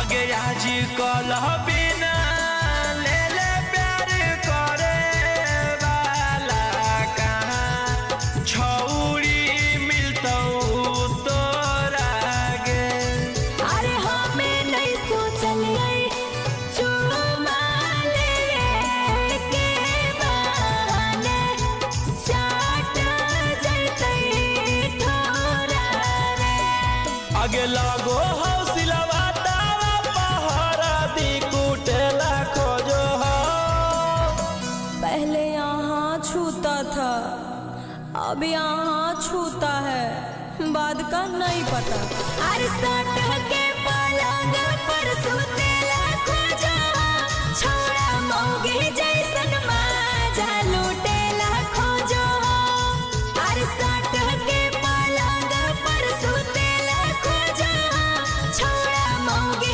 आगे आज कल बिना ले ले प्यार करे वाला कहाँ छौरी मिलतौ तोरा गे। अरे हमें नहीं सोचलिए चुमा लेवे के बहाने चाट जैतै ठोरा रे। आगे लगो हौसलवा तावा पहरा दी कुटेला खोजो हो। पहले यहाँ छूता था अब यहाँ छूता है, बाद का नहीं पता। अरे सट के पलंग